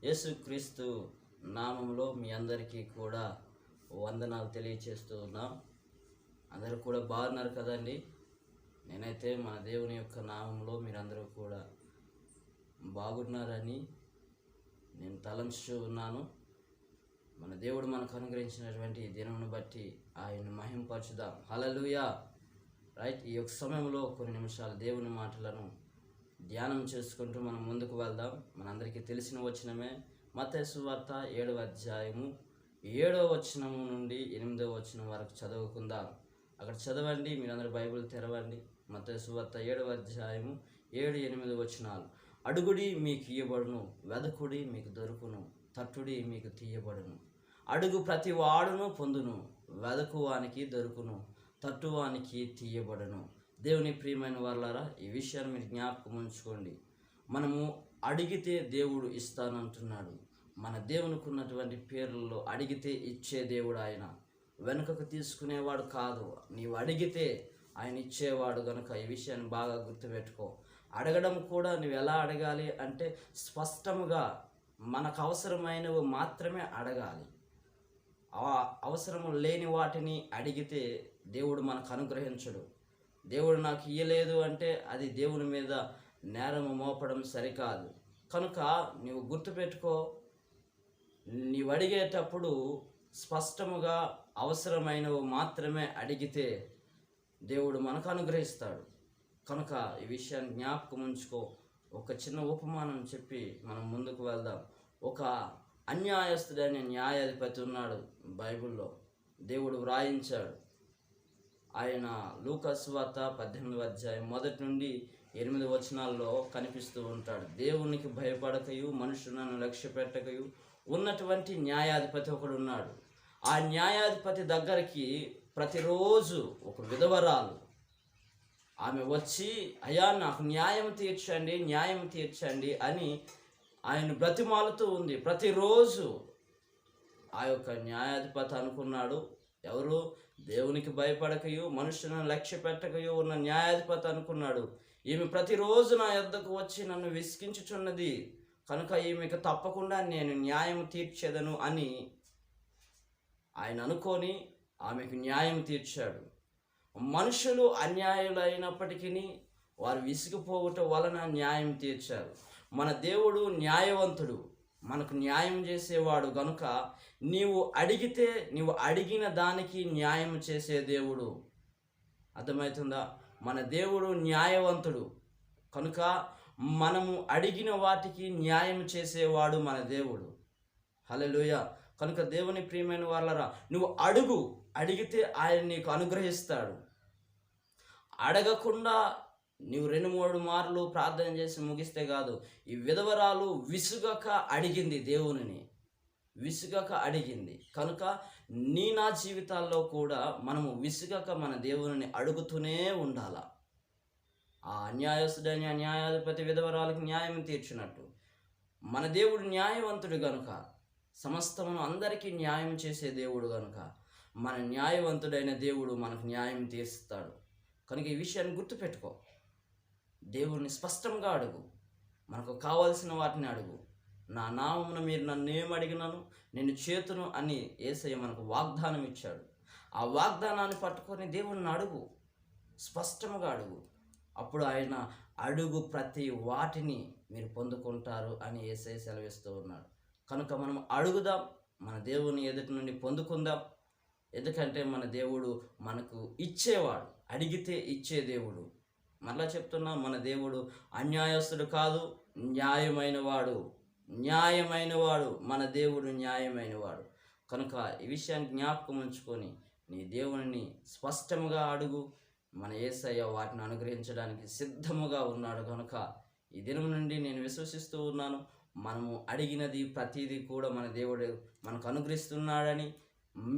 యేసుక్రీస్తు నామంలో మీ అందరికీ కూడా వందనాలు తెలియచేస్తూ ఉన్నాం. అందరూ కూడా బాగున్నారు కదండి. నేనైతే మన దేవుని యొక్క నామంలో మీరందరూ కూడా బాగున్నారని నేను తలంచుతూ ఉన్నాను. మన దేవుడు మనకు అనుగ్రహించినటువంటి ఈ దినమును బట్టి ఆయన మహింపరచుదాం. హల్లెలూయా. రైట్. ఈ యొక్క సమయంలో కొన్ని నిమిషాలు దేవుని మాటలను ధ్యానం చేసుకుంటూ మనం ముందుకు వెళ్దాం. మనందరికీ తెలిసిన వచనమే మత్తయి సువార్త 7వ అధ్యాయము 7వ వచనము నుండి 8వ వచనం వరకు చదువుకుందాం. అక్కడ చదవండి, మీరందరూ బైబిల్ తెరవండి. మత్తయి సువార్త 7వ అధ్యాయము 7, 8 వచనాలు. అడుగుడి మీకు ఇయ్యబడును, వెదకుడి మీకు దొరుకును, తట్టుడి మీకు తీయబడును. అడుగు ప్రతి వాడును పొందును, వెదకువానికి దొరుకును, తట్టువానికి తీయబడును. దేవుని ప్రియమైన వాళ్ళారా, ఈ విషయాన్ని మీరు జ్ఞాపకం ఉంచుకోండి. మనము అడిగితే దేవుడు ఇస్తానంటున్నాడు. మన దేవునికి ఉన్నటువంటి పేర్లలో అడిగితే ఇచ్చే దేవుడు ఆయన. వెనుకకు తీసుకునేవాడు కాదు. నీవు అడిగితే ఆయన ఇచ్చేవాడు కనుక ఈ విషయాన్ని బాగా గుర్తుపెట్టుకో. అడగడం కూడా నువ్వు ఎలా అడగాలి అంటే స్పష్టంగా మనకు అవసరమైనవి మాత్రమే అడగాలి. అవసరము లేని వాటిని అడిగితే దేవుడు మనకు అనుగ్రహించడు. దేవుడు నాకు ఇయ్యలేదు అంటే అది దేవుని మీద నేరము మోపడం సరికాదు. కనుక నీవు గుర్తుపెట్టుకో, నీవు అడిగేటప్పుడు స్పష్టముగా అవసరమైనవి మాత్రమే అడిగితే దేవుడు మనకు అనుగ్రహిస్తాడు. కనుక ఈ విషయాన్ని జ్ఞాపకం ఉంచుకో. ఒక చిన్న ఉపమానం చెప్పి మనం ముందుకు వెళ్దాం. ఒక అన్యాయస్తుడైన న్యాయాధిపతి ఉన్నాడు. బైబిల్లో దేవుడు వ్రాయించాడు. ఆయన లూకా సువార్త 18వ అధ్యాయం 1 నుండి 8 వచనాల్లో కనిపిస్తూ ఉంటాడు. దేవునికి భయపడకయు మనుషులను లక్ష్య పెట్టకయు ఉన్నటువంటి న్యాయాధిపతి ఒకడు ఉన్నాడు. ఆ న్యాయాధిపతి దగ్గరికి ప్రతిరోజు ఒక విధవరాలు ఆమె వచ్చి, అయ్యా నాకు న్యాయం తీర్చండి అని ఆయన బ్రతిమాలుతూ ఉంది. ప్రతిరోజు ఆ యొక్క న్యాయాధిపతి అనుకున్నాడు, ఎవరు దేవునికి భయపడకయు మనుషులను లక్ష్య పెట్టకయు ఉన్న న్యాయాధిపతి అనుకున్నాడు, ఈమె ప్రతిరోజు నా యొద్దకు వచ్చి నన్ను విసిగించుచున్నది కనుక ఈమెకు తప్పకుండా నేను న్యాయం తీర్చేదను అని ఆయన అనుకొని ఆమెకు న్యాయం తీర్చాడు. మనుషులు అన్యాయులైనప్పటికీ వారు విసిగిపోవటం వలన న్యాయం తీర్చారు. మన దేవుడు న్యాయవంతుడు, మనకు న్యాయం చేసేవాడు గనుక నీవు అడిగితే నీవు అడిగిన దానికి న్యాయం చేసే దేవుడు. అర్థమవుతుందా? మన దేవుడు న్యాయవంతుడు కనుక మనము అడిగిన వాటికి న్యాయం చేసేవాడు మన దేవుడు. హల్లెలూయా. కనుక దేవుని ప్రియమైన వాళ్ళరా, నువ్వు అడిగితే ఆయన నీకు అనుగ్రహిస్తాడు. అడగకుండా నీవు 2-3 మార్లు ప్రార్థన చేసి ముగిస్తే కాదు. ఈ విధవరాలు విసుగక అడిగింది, దేవునిని విసుగక అడిగింది. కనుక నా జీవితాల్లో కూడా మనము విసుగక మన దేవునిని అడుగుతూనే ఉండాల. ఆ అన్యాయస్తుడైన న్యాయాధిపతి విధవరాలకు న్యాయం తీర్చినట్టు మన దేవుడు న్యాయవంతుడు గనుక, సమస్తమును అందరికీ న్యాయం చేసే దేవుడు గనుక మన న్యాయవంతుడైన దేవుడు మనకు న్యాయం తీరుస్తాడు. కనుక ఈ విషయాన్ని గుర్తుపెట్టుకో. దేవుడిని స్పష్టంగా అడుగు, మనకు కావాల్సిన వాటిని అడుగు. నా నామమున మీరు నన్ను ఏమడిగినాను నేను చేతును అని యేసయ్య మనకు వాగ్దానం ఇచ్చాడు. ఆ వాగ్దానాన్ని పట్టుకొని దేవుడిని అడుగు, స్పష్టంగా అడుగు. అప్పుడు ఆయన అడుగు ప్రతి వాటిని మీరు పొందుకుంటారు అని యేసయ్య సెలవిస్తూ ఉన్నాడు. కనుక మనం అడుగుదాం, మన దేవుని ఎదుటి నుండి పొందుకుందాం. ఎందుకంటే మన దేవుడు మనకు ఇచ్చేవాడు, అడిగితే ఇచ్చే దేవుడు. మరలా చెప్తున్నా, మన దేవుడు అన్యాయస్తుడు కాదు, న్యాయమైన వాడు. మన దేవుడు న్యాయమైన వాడు. కనుక ఈ విషయాన్ని జ్ఞాపకం ఉంచుకొని నీ దేవుని స్పష్టంగా అడుగు. మన యేసయ్య వాటిని అనుగ్రహించడానికి సిద్ధముగా ఉన్నాడు. కనుక ఈ దినం నుండి నేను విశ్వసిస్తూ ఉన్నాను, మనము అడిగినది ప్రతిదీ కూడా మన దేవుడు మనకు అనుగ్రహిస్తున్నాడని.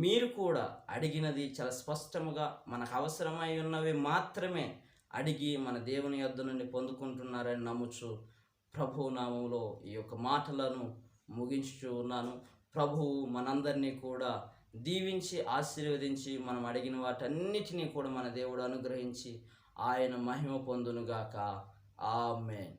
మీరు కూడా అడిగినది చాలా స్పష్టముగా మనకు అవసరమై ఉన్నవి మాత్రమే అడిగి మన దేవుని యొద్ద నుండి పొందుకుంటున్నారని నమ్ముచు ప్రభువు నామములో ఈ యొక్క మాటలను ముగించుచూ ఉన్నాను. ప్రభువు మనందరినీ కూడా దీవించి ఆశీర్వదించి మనం అడిగిన వాటన్నిటినీ కూడా మన దేవుడు అనుగ్రహించి ఆయన మహిమ పొందునుగాక. ఆమేన్.